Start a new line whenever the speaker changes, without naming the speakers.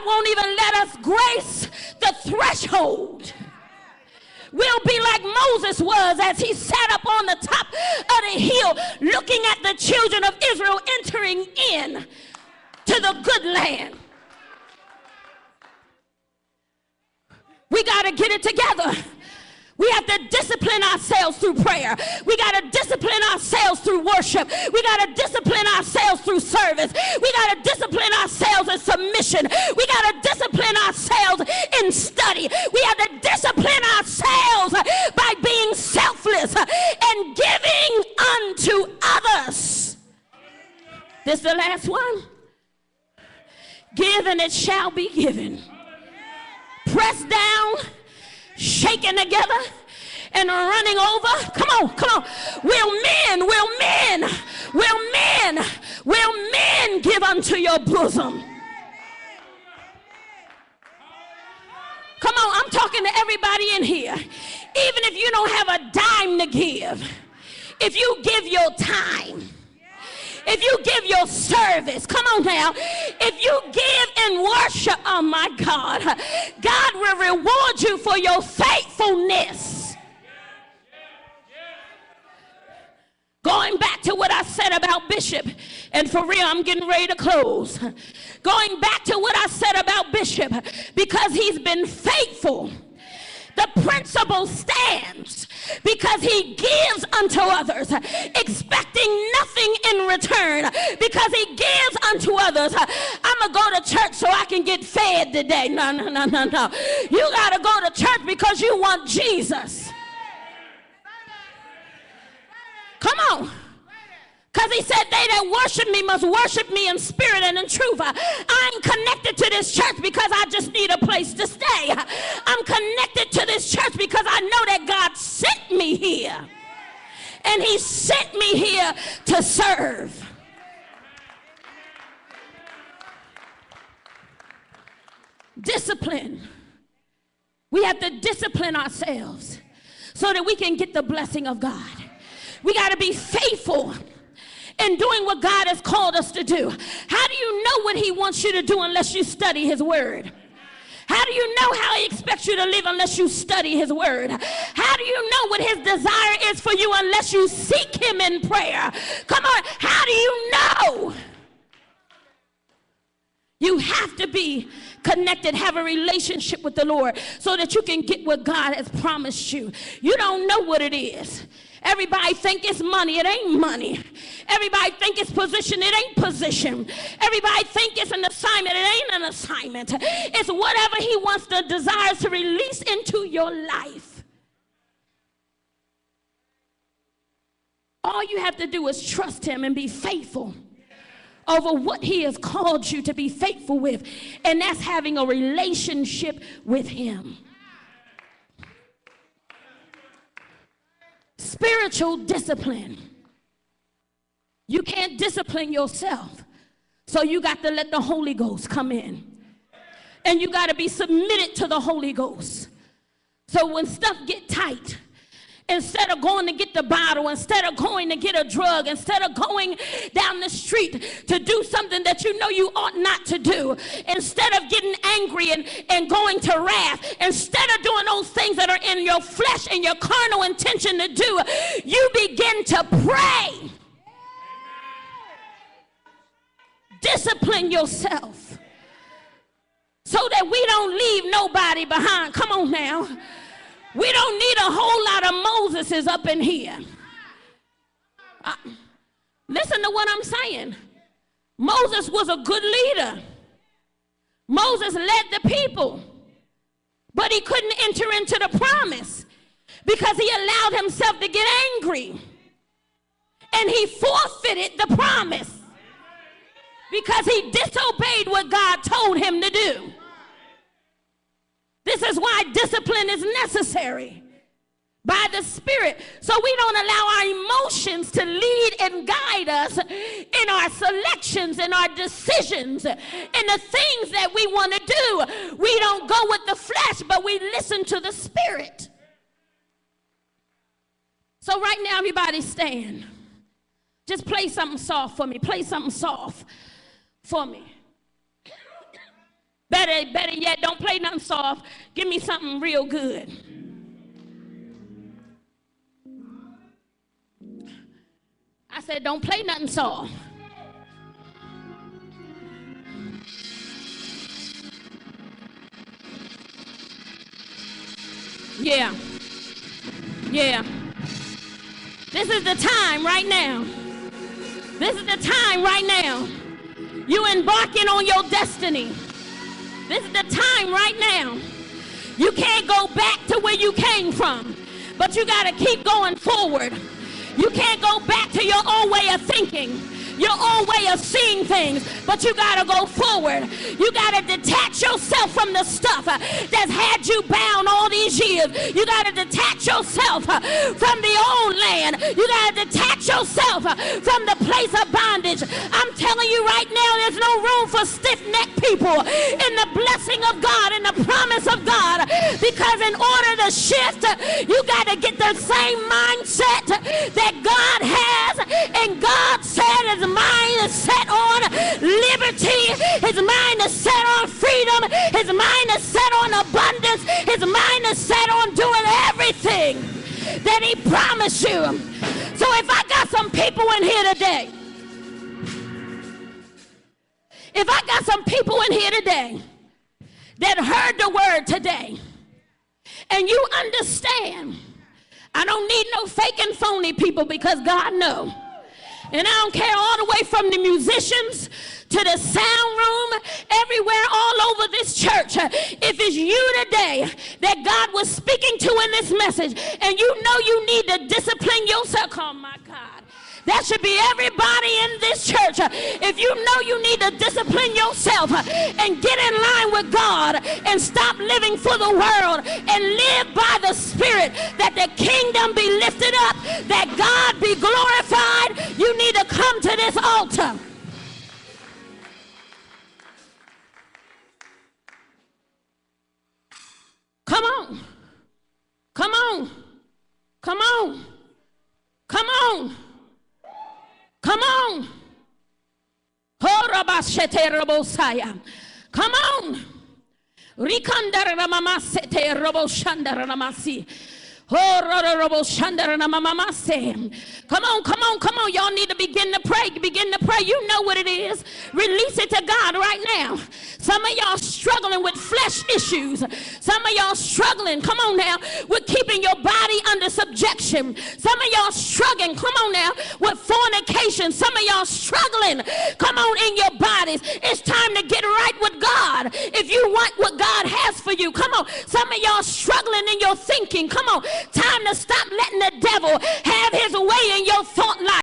won't even let us grace the threshold. We'll be like Moses was as he sat up on the top of the hill looking at the children of Israel entering in to the good land. We got to get it together. We have to discipline ourselves through prayer. We got to discipline ourselves through worship. We got to discipline ourselves through service. We got to discipline ourselves in submission. We got to discipline ourselves in study. We have to discipline ourselves by being selfless and giving unto others. This is the last one. Give and it shall be given. Pressed down, shaken together, and running over. Come on, come on. Will men give unto your bosom? Come on, I'm talking to everybody in here. Even if you don't have a dime to give, if you give your time, if you give your service, come on now, if you give in worship, oh my God, God will reward you for your faithfulness. Going back to what I said about Bishop, and for real, I'm getting ready to close. Going back to what I said about Bishop, because he's been faithful. The principle stands because he gives unto others, expecting nothing in return. Because he gives unto others. I'm going to go to church so I can get fed today. No. You got to go to church because you want Jesus. Come on. Because he said, they that worship me must worship me in spirit and in truth. I ain't connected to this church because I just need a place to stay. I'm connected to this church because I know that God sent me here. And he sent me here to serve. Discipline. We have to discipline ourselves so that we can get the blessing of God. We got to be faithful in doing what God has called us to do. How do you know what he wants you to do unless you study his word? How do you know how he expects you to live unless you study his word? How do you know what his desire is for you unless you seek him in prayer? Come on, how do you know? You have to be connected, have a relationship with the Lord so that you can get what God has promised you. You don't know what it is. Everybody think it's money. It ain't money. Everybody think it's position. It ain't position. Everybody think it's an assignment. It ain't an assignment. It's whatever he wants to desire to release into your life. All you have to do is trust him and be faithful over what he has called you to be faithful with. And that's having a relationship with him. Spiritual discipline. You can't discipline yourself. So you got to let the Holy Ghost come in. And you got to be submitted to the Holy Ghost. So when stuff get tight, instead of going to get the bottle, instead of going to get a drug, instead of going down the street to do something that you know you ought not to do, instead of getting angry and going to wrath, instead of doing those things that are in your flesh and your carnal intention to do, you begin to pray. Discipline yourself so that we don't leave nobody behind. Come on now. We don't need a whole lot of Moseses up in here. Listen to what I'm saying. Moses was a good leader. Moses led the people, but he couldn't enter into the promise because he allowed himself to get angry. And he forfeited the promise because he disobeyed what God told him to do. This is why discipline is necessary by the Spirit. So we don't allow our emotions to lead and guide us in our selections, in our decisions, in the things that we want to do. We don't go with the flesh, but we listen to the Spirit. So right now, everybody stand. Just play something soft for me. Play something soft for me. Better yet, don't play nothing soft. Give me something real good. I said, don't play nothing soft. Yeah. Yeah. This is the time right now. This is the time right now. You embarking on your destiny. This is the time right now. You can't go back to where you came from, but you got to keep going forward. You can't go back to your old way of thinking, your old way of seeing things, but you got to go forward. You got to detach yourself from the stuff that's had you bound all these years. You got to detach yourself from the old land. You got to detach yourself from the place of bondage. I'm telling you right now, there's no room for stiff-necked people in the blessing of God, in the promise of God, because in order to shift, you got to get the same mindset that God has, and God said his mind is set on liberty, his mind is set on freedom, his mind is set on abundance, his mind is set on doing everything that he promised you. So if I got some people in here today, if I got some people in here today that heard the word today, and you understand, I don't need no fake and phony people, because God knows. And I don't care, all the way from the musicians to the sound room, everywhere, all over this church. If it's you today that God was speaking to in this message, and you know you need to discipline yourself, oh my God. That should be everybody in this church. If you know you need to discipline yourself and get in line with God and stop living for the world and live by the Spirit, that the kingdom be lifted up, that God be glorified, you need to come to this altar. Come on. Come on. Come on. Come on. Come on. Come on. Come on, come on, come on. Y'all need to begin to pray. Begin to pray. You know what it is. Release it to God right now. Some of y'all struggling with flesh issues. Some of y'all struggling, come on now, with keeping your body under subjection. Some of y'all struggling, come on now, with fornication. Some of y'all struggling, come on, in your bodies. It's time to get right with God. If you want what God has for you, come on. Some of y'all struggling in your thinking. Come on. Time to stop letting the devil